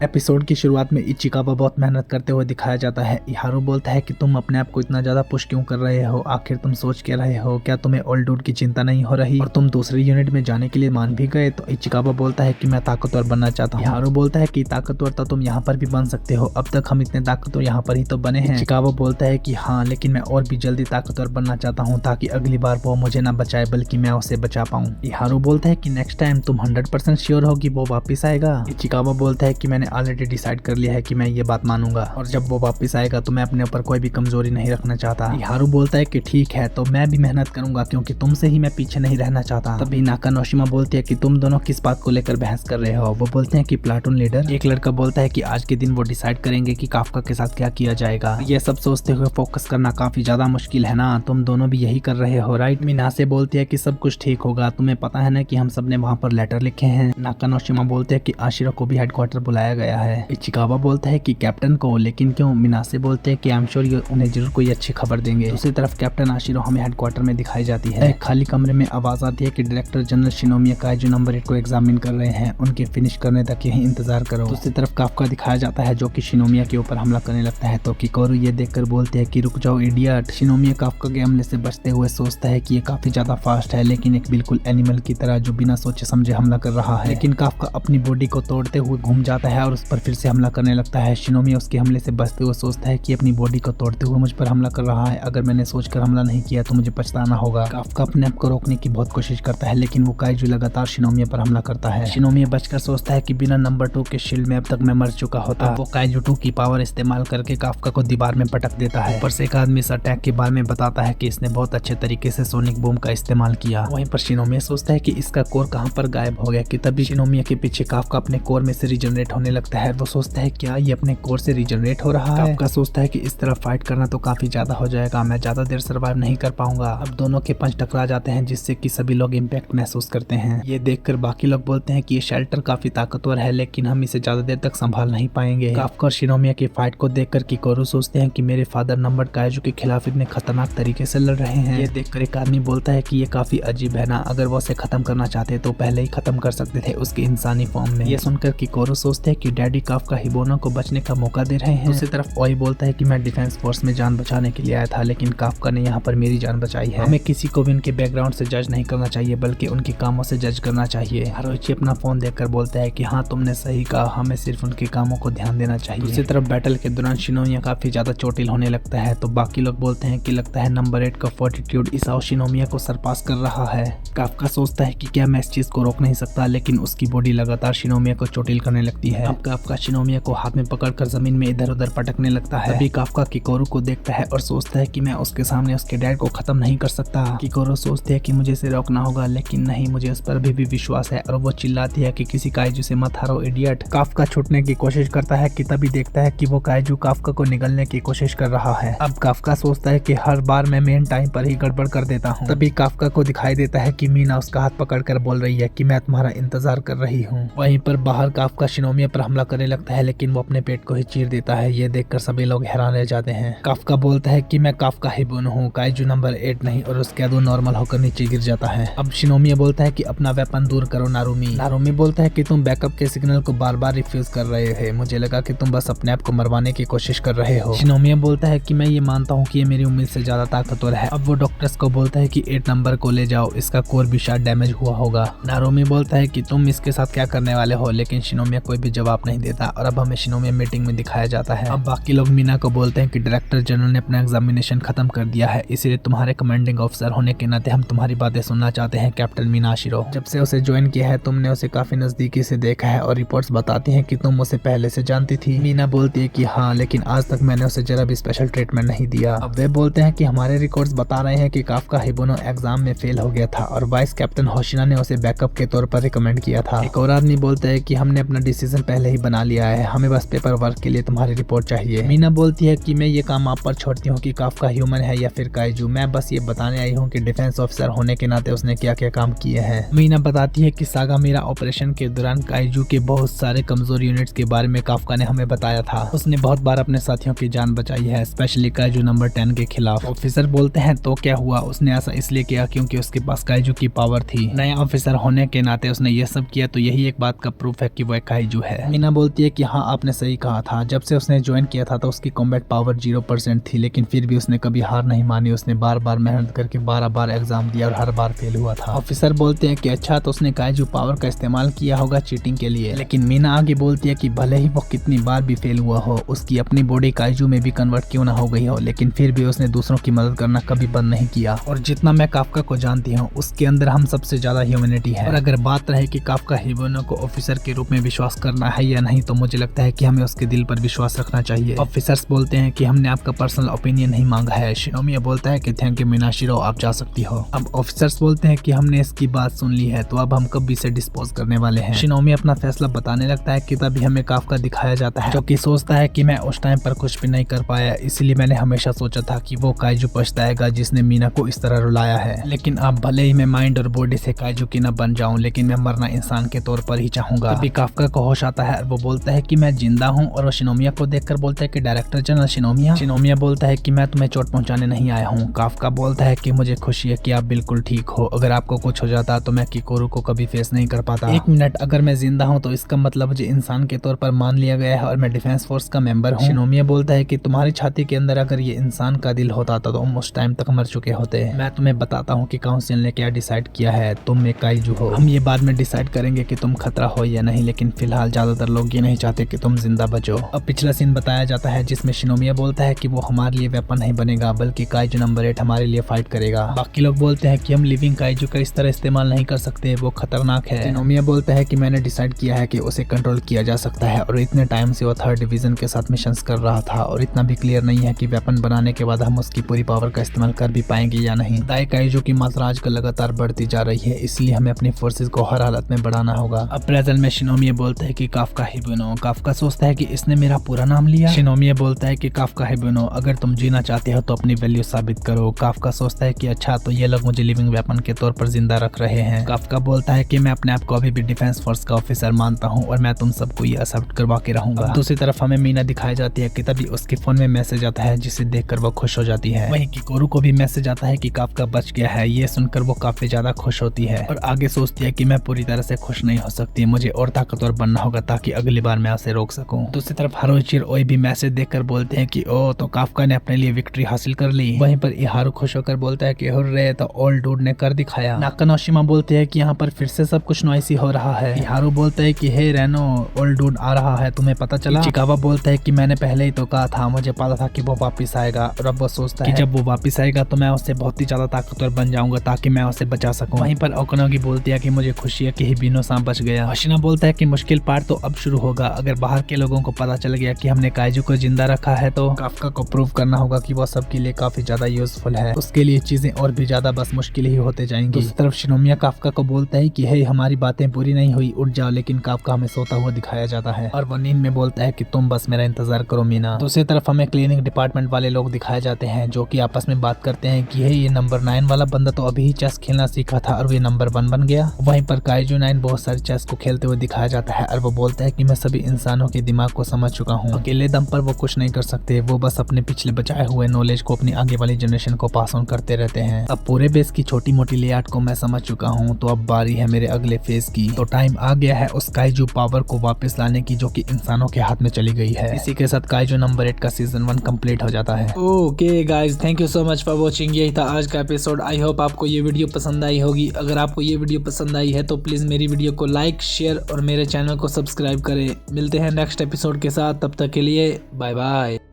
Episode की शुरुआत में इचिकावा बहुत मेहनत करते हुए दिखाया जाता है। इहारू बोलता है कि तुम अपने आप को इतना ज्यादा पुश क्यों कर रहे हो, आखिर तुम सोच क्या रहे हो, क्या तुम्हें ओल्ड डूड की चिंता नहीं हो रही और तुम दूसरी यूनिट में जाने के लिए मान भी गए। तो इचिकावा बोलता है कि मैं ताकतवर बनना चाहता हूँ। इहारू बोलता है कि ताकतवर तो तुम यहाँ पर भी बन सकते हो, अब तक हम इतने ताकतवर यहाँ पर ही तो बने हैं। इचिकावा बोलता है कि हाँ, लेकिन मैं और भी जल्दी ताकतवर बनना चाहता हूँ ताकि अगली बार वो मुझे ना बचाए बल्कि मैं उसे बचा पाऊँ। इहारू बोलता है कि नेक्स्ट टाइम तुम 100% श्योर हो कि वो वापिस आएगा। इचिकावा बोलता है कि मैंने ऑलरेडी डिसाइड कर लिया है कि मैं ये बात मानूंगा और जब वो वापस आएगा तो मैं अपने ऊपर कोई भी कमजोरी नहीं रखना चाहता। इहारू बोलता है कि ठीक है, तो मैं भी मेहनत करूंगा क्योंकि तुमसे ही मैं पीछे नहीं रहना चाहता। तभी नाकानोशिमा बोलती है कि तुम दोनों किस बात को लेकर बहस कर रहे हो। वो बोलते हैं कि प्लाटून लीडर। एक लड़का बोलता है कि आज के दिन वो डिसाइड करेंगे कि काफका के साथ क्या किया जाएगा। ये सब सोचते हुए फोकस करना काफी ज्यादा मुश्किल है ना, तुम दोनों भी यही कर रहे हो राइट। मिनासे बोलती है कि सब कुछ ठीक होगा, तुम्हें पता है ना कि हम सब ने वहाँ पर लेटर लिखे हैं। नाकानोशिमा बोलते हैं कि आशिरो को भी हेडक्वार्टर बुलाया गया है। इचिकावा बोलता है कि कैप्टन को, लेकिन क्यों। मिनासे बोलते हैं कि आई एम श्योर उन्हें जरूर कोई अच्छी खबर देंगे। दूसरी तरफ कैप्टन आशिरो हमें हेडक्वार्टर में दिखाई जाती है। एक खाली कमरे में आवाज आती है कि director general Shinomiya kaiju number 8 को एग्जामिन कर रहे हैं, उनके फिनिश करने तक यही इंतजार करो। दूसरी तरफ काफका दिखाया जाता है जो कि शिनोमिया के ऊपर हमला करने लगता है। तो किकोरू ये देखकर बोलते हैं कि रुक जाओ इडियट। शिनोमिया काफका के हमले से बचते हुए सोचता है कि ये काफी ज्यादा फास्ट है, लेकिन एक बिल्कुल एनिमल की तरह जो बिना सोचे समझे हमला कर रहा है। लेकिन काफका अपनी बॉडी को तोड़ते हुए घूम जाता है और उस पर फिर से हमला करने लगता है। शिनोमिया उसके हमले से बचते हुए सोचता है कि अपनी बॉडी को तोड़ते हुए मुझ पर हमला कर रहा है, अगर मैंने सोचकर हमला नहीं किया तो मुझे पछताना होगा। काफका अपने आप को रोकने की बहुत कोशिश करता है, लेकिन वो काइजू लगातार शिनोमिया पर हमला करता है। शिनोमिया बचकर सोचता है कि बिना नंबर 2 के शील्ड में अब तक मैं मर चुका होता। वो काइजू 2 की पावर इस्तेमाल करके काफका को दीवार में पटक देता है। ऊपर से एक आदमी इस अटैक के बारे में बताता है कि इसने बहुत अच्छे तरीके से सोनिक बूम का इस्तेमाल किया। वहीं पर शिनोमिया सोचता है कि इसका कोर कहाँ पर गायब हो गया कि तभी शिनोमिया के पीछे काफका अपने कोर में से रिजनरेट होने लगता है। वो सोचता है क्या ये अपने कोर से रिजनरेट हो रहा है। काफका सोचता है कि इस तरह फाइट करना तो काफी ज्यादा हो जाएगा, मैं ज्यादा देर सर्वाइव नहीं कर पाऊंगा। अब दोनों के पंच टकरा जाते हैं जिससे कि सभी लोग इम्पैक्ट महसूस करते हैं। ये देखकर बाकी लोग बोलते हैं कि ये शेल्टर काफी ताकतवर है, लेकिन हम इसे ज्यादा देर तक संभाल नहीं पाएंगे। काफका और शिनोमिया की फाइट को देखकर किकोरू सोचते हैं कि मेरे फादर नंबर काइजू के खिलाफ इतने खतरनाक तरीके से लड़ रहे हैं। ये देखकर एक आदमी बोलता है कि ये काफी अजीब है ना, अगर वो उसे खत्म करना चाहते तो पहले ही खत्म कर सकते थे उसके इंसानी फॉर्म में। ये सुनकर किकोरू सोचते हैं कि डैडी काफका हिबोनो को बचने का मौका दे रहे हैं। दूसरी तरफ ओई बोलता है कि मैं डिफेंस फोर्स में जान बचाने के लिए आया था, लेकिन काफका ने यहाँ पर मेरी जान बचाई है। हमें किसी को भी उनके बैकग्राउंड से जज नहीं करना चाहिए बल्कि उनके कामों से जज करना चाहिए। हारोइची अपना फोन देखकर बोलता है कि हाँ तुमने सही कहा, हमें सिर्फ उनके कामों को ध्यान देना चाहिए। दूसरी तरफ बैटल के दौरान शिनोमिया काफी ज्यादा चोटिल होने लगता है, तो बाकी लोग बोलते हैं कि लगता है नंबर 8 का फोर्टिट्यूड इसाओ शिनोमिया को सरपास कर रहा है। काफका सोचता है कि क्या मैं इस चीज को रोक नहीं सकता, लेकिन उसकी बॉडी लगातार शिनोमिया को चोटिल करने लगती है। अब काफका शिनोमिया को हाथ में पकड़कर जमीन में इधर उधर पटकने लगता है। तभी काफका किकोरू को देखता है और सोचता है कि मैं उसके सामने उसके डैड को खत्म नहीं कर सकता। किकोरू सोचते है कि मुझे इसे रोकना होगा, लेकिन नहीं, मुझे उस पर अभी भी विश्वास है और वो चिल्लाती है कि किसी काइजू से मत हारो इडियट। काफका छूटने की कोशिश करता है कि तभी देखता है कि वो काइजू काफका को निगलने की कोशिश कर रहा है। अब काफका सोचता है कि हर बार मैं मेन टाइम पर ही गड़बड़ कर देता हूँ। तभी काफका को दिखाई देता है कि मीना उसका हाथ पकड़कर बोल रही है कि मैं तुम्हारा इंतजार कर रही हूँ। वहीं पर बाहर काफका शिनोमिया पर हमला करने लगता है, लेकिन वो अपने पेट को ही चीर देता है। ये देखकर सभी लोग हैरान रह जाते हैं। काफका बोलता है कि मैं काफका हिबोनो हूँ, काइजू नंबर 8 नहीं, और उसके बाद वो नॉर्मल होकर नीचे गिर जाता है। अब शिनोमिया बोलता है कि अपना वेपन दूर करो नारुमी। नारुमी बोलता है कि तुम बैकअप के सिग्नल को बार बार रिफ्यूज कर रहे थे, मुझे लगा कि तुम बस अपने आप को मरवाने की कोशिश कर रहे हो। शिनोमिया बोलता है कि मैं ये मानता हूँ कि ये मेरी उम्मीद से ज्यादा ताकतवर है। अब वो डॉक्टर्स को बोलता है कि 8 नंबर को ले जाओ, इसका कोर भी शायद डैमेज हुआ होगा। नारुमी बोलता है कि तुम इसके साथ क्या करने वाले हो, लेकिन शिनोमिया कोई भी जवाब नहीं देता और अब हमें शिनोमिया मीटिंग में दिखाया जाता है। अब बाकी लोग मीना को बोलते हैं कि डायरेक्टर जनरल ने अपना एग्जामिनेशन खत्म कर दिया है, इसीलिए तुम्हारे कमांडिंग ऑफिसर होने के नाते हम तुम्हारी बातें सुनना चाहते हैं कैप्टन मीनाशिरो। जब से उसे ज्वाइन किया है तुमने उसे काफी नजदीकी से देखा है और रिपोर्ट्स बताती हैं कि तुम उसे पहले से जानती थी। मीना बोलती है कि हाँ, लेकिन आज तक मैंने उसे जरा भी स्पेशल ट्रीटमेंट नहीं दिया। अब वे बोलते हैं कि हमारे रिकॉर्ड्स बता रहे हैं कि काफका हिबोनो एग्जाम में फेल हो गया था और वाइस कैप्टन होशिना ने उसे बैकअप के तौर पर रिकमेंड किया था। एक और आदमी बोलता है कि हमने अपना डिसीजन पहले ही बना लिया है, हमें बस पेपर वर्क के लिए तुम्हारी रिपोर्ट चाहिए। मीना बोलती है कि मैं ये काम आप पर छोड़ती हूँ कि काफका ह्यूमन है या फिर काइजू, मैं बस ये बताने आई हूँ कि डिफेंस ऑफिसर होने के नाते उसने क्या क्या काम किए हैं। मीना बताती है कि सागा मीरा ऑपरेशन के दौरान काइजू के बहुत सारे कमजोर यूनिट्स के बारे में काफका ने हमें बताया था। उसने बहुत बार अपने साथियों की जान बचाई है, स्पेशली काइजू नंबर 10 के खिलाफ। ऑफिसर बोलते हैं तो क्या हुआ, उसने ऐसा इसलिए किया क्योंकि उसके पास काइजू की पावर थी। नया ऑफिसर होने के नाते उसने ये सब किया, तो यही एक बात का प्रूफ है कि वो एक काइजू है। मीना बोलती है कि हाँ आपने सही कहा था, जब से उसने ज्वाइन किया था तो उसकी कॉम्बैट पावर 0% थी, लेकिन फिर भी उसने कभी हार नहीं मानी। उसने बार बार मेहनत करके 12 बार एग्जाम दिया और हर बार फेल हुआ था। ऑफिसर बोलते हैं कि अच्छा तो उसने काइजू पावर का इस्तेमाल किया होगा चीटिंग के लिए, लेकिन मीना आगे बोलती है कि भले ही वो कितनी बार भी फेल हुआ हो, उसकी अपनी बॉडी काइजू में भी कन्वर्ट क्यों ना हो गई हो, लेकिन फिर भी उसने दूसरों की मदद करना कभी बंद नहीं किया। और जितना मैं काफका को जानती हूँ उसके अंदर हम सबसे ज्यादा ह्यूमैनिटी है। और अगर बात रहे कि काफका हिबुनो को ऑफिसर के रूप में विश्वास करना है या नहीं, तो मुझे लगता है कि हमें उसके दिल पर विश्वास रखना चाहिए। ऑफिसर्स बोलते हैं कि हमने आपका पर्सनल ओपिनियन नहीं मांगा है। शिनोमिया बोलता है कि थैंक यू मीनाशिरो, आप जा सकती हो। अब ऑफिसर्स बोलते हैं कि हमने इसकी बात सुन ली है, तो अब हम कब इसे डिस्पोज करने वाले हैं। शिनोमिया अपना फैसला बताने लगता है कि तभी हमें काफका दिखाया जाता है, जो कि सोचता है कि मैं उस टाइम पर कुछ भी नहीं कर पाया, इसलिए मैंने हमेशा सोचा था कि वो काइजू पछताएगा जिसने मीना को इस तरह रुलाया है। लेकिन अब भले ही मैं माइंड और बॉडी से काइजू की न बन जाऊं, लेकिन मैं मरना इंसान के तौर पर ही चाहूंगा। तभी काफका को होश आता है और वो बोलता है कि मैं जिंदा हूं, और वो शिनोमिया को देखकर बोलता है कि डायरेक्टर जनरल शिनोमिया। शिनोमिया बोलता है कि मैं तुम्हें चोट पहुंचाने नहीं आया हूं। काफका बोलता है कि मुझे खुशी है कि आप बिल्कुल ठीक हो, अगर आपको कुछ हो जाता तो मैं किकोरू को कभी फेस नहीं कर पाता। एक मिनट, अगर मैं जिंदा हूं तो इसका मतलब मुझे इंसान के तौर पर मान लिया गया है और मैं डिफेंस फोर्स का मेंबर हूं। शिनोमिया बोलता है कि तुम्हारी छाती के अंदर अगर ये इंसान का दिल होता तो तुम उस टाइम तक मर चुके होते। मैं तुम्हें बताता हूँ कि काउंसिल ने क्या डिसाइड किया है, तुम एक काइजू हो। हम ये बाद में डिसाइड करेंगे कि तुम खतरा हो या नहीं, लेकिन फिलहाल ज्यादातर लोग ये नहीं चाहते कि तुम जिंदा बचो। अब पिछला सीन बताया जाता है जिसमें शिनोमिया बोलता है कि वो हमारे लिए वेपन नहीं बनेगा, बल्कि काइजू नंबर 8 हमारे लिए फाइट करेगा। बाकी लोग बोलते हैं कि हम लिविंग काइजू का इस तरह इस्तेमाल नहीं कर सकते, वो खतरनाक है। शिनोमिया बोलता है कि मैंने डिसाइड किया है कि उसे कंट्रोल किया जा सकता है, और इतने टाइम से वो 3rd डिवीजन के साथ मिशंस कर रहा था, और इतना भी क्लियर नहीं है कि वेपन बनाने के बाद हम उसकी पूरी पावर का इस्तेमाल कर भी पाएंगे या नहीं। दाई काइजू की मात्रा आजकल लगातार बढ़ती जा रही है, इसलिए हमें अपनी फोर्सेज को हर हालत में बढ़ाना होगा। अब प्रेजेंट में शिनोमिया बोलता है कि काफका हिबुनो। काफका सोचता है कि इसने मेरा पूरा नाम लिया। शिनोमिया बोलता है कि काफका हिबुनो, अगर तुम जीना चाहते हो तो अपनी वैल्यू साबित करो। काफका सोचता है कि अच्छा तो ये लोग मुझे लिविंग वेपन के तौर पर जिंदा रख रहे हैं। काफका बोलता है कि मैं अपने आप को अभी भी डिफेंस फोर्स का ऑफिसर मानता हूँ और मैं तुम सबको ये एक्सेप्ट करवा के रहूंगा। दूसरी तरफ हमें मीना दिखाई जाती है कि तभी उसके फोन में मैसेज आता है जिसे देखकर वो खुश हो जाती है। वहीं किकोरू को भी मैसेज आता है कि काफका बच गया है। ये सुनकर वो काफी ज्यादा खुश होती है और आगे सोचती है कि मैं पूरी तरह से खुश नहीं हो सकती, मुझे और ताकतवर बनना होगा ताकि अगली बार मैं उसे रोक सकूं। दूसरी तरफ हारुची और ओई भी मैसेज देखकर बोलते हैं कि ओ तो काफका ने अपने लिए विक्ट्री हासिल कर ली। वहीं पर इहारू खुश होकर बोलता है कि हुर्रे, तो ओल्ड डूड ने कर दिखाया। नाकानोशिमा बोलते हैं कि यहाँ पर फिर से सब कुछ नॉइसी हो रहा है। इहारू बोलता है कि हे रेनो, ओल्ड डूड आ रहा है, तुम्हें पता चला? इचिकावा बोलता है कि मैंने पहले ही तो कहा था, मुझे पता था कि वो वापस आएगा, और अब वो सोचता है कि जब वो वापस आएगा तो मैं उससे बहुत ही ज्यादा ताकतवर बन जाऊंगा ताकि मैं उसे बचा सकूं। वहीं पर ओकोनोगी बोलती है कि मुझे खुशी है कि हिबिनो सांप बच गया। हशिना बोलता है कि मुश्किल पार्ट तो अब शुरू होगा, अगर बाहर के लोगों को पता चल गया कि हमने काइजू को जिंदा रखा है तो काफका को प्रूव करना होगा कि वो सबके लिए काफी ज्यादा यूजफुल है। उसके लिए चीजें और भी ज्यादा बस मुश्किल ही होते जाएंगी। दूसरी तरफ शिनोमिया काफका को बोलता है कि हे हमारी बातें पूरी नहीं हुई, उठ जाओ, लेकिन काफका हमें सोता हुआ दिखाया जाता है और वो नींद में बोलता है कि तुम बस मेरा इंतजार करो मीना। दूसरी तरफ हमें क्लीनिंग डिपार्टमेंट वाले लोग दिखाए जाते हैं जो कि आपस में बात करते हैं कि ये नंबर 9 वाला बंदा तो अभी ही चेस खेलना सीखा था और ये नंबर 1 बन गया। वहीं पर काइजू 9 बहुत सारे चेस को खेलते हुए दिखाया जाता है और वो बोलता है कि मैं सभी इंसानों के दिमाग को समझ चुका हूँ, अकेले दम पर वो कुछ नहीं कर सकते, वो बस अपने पिछले बचाए हुए नॉलेज को अपनी आगे वाली जनरेशन को पास ऑन करते रहते हैं। अब पूरे बेस की छोटी मोटी लेआउट को मैं समझ चुका हूँ, तो अब बारी है मेरे अगले फेज की। तो टाइम आ गया है उस काइजू पावर को वापस लाने की जो कि इंसानों के हाथ में चली गई है। इसी के साथ काइजू नंबर 8 का सीजन 1 कंप्लीट हो जाता है। Okay guys, thank you so much for watching. यही था आज का एपिसोड। आई होप आपको ये वीडियो पसंद आई होगी। अगर आपको ये वीडियो पसंद आई है तो प्लीज मेरी वीडियो को लाइक, शेयर और मेरे चैनल को सब्सक्राइब करें। मिलते हैं नेक्स्ट एपिसोड के साथ, तब तक के लिए बाय बाय।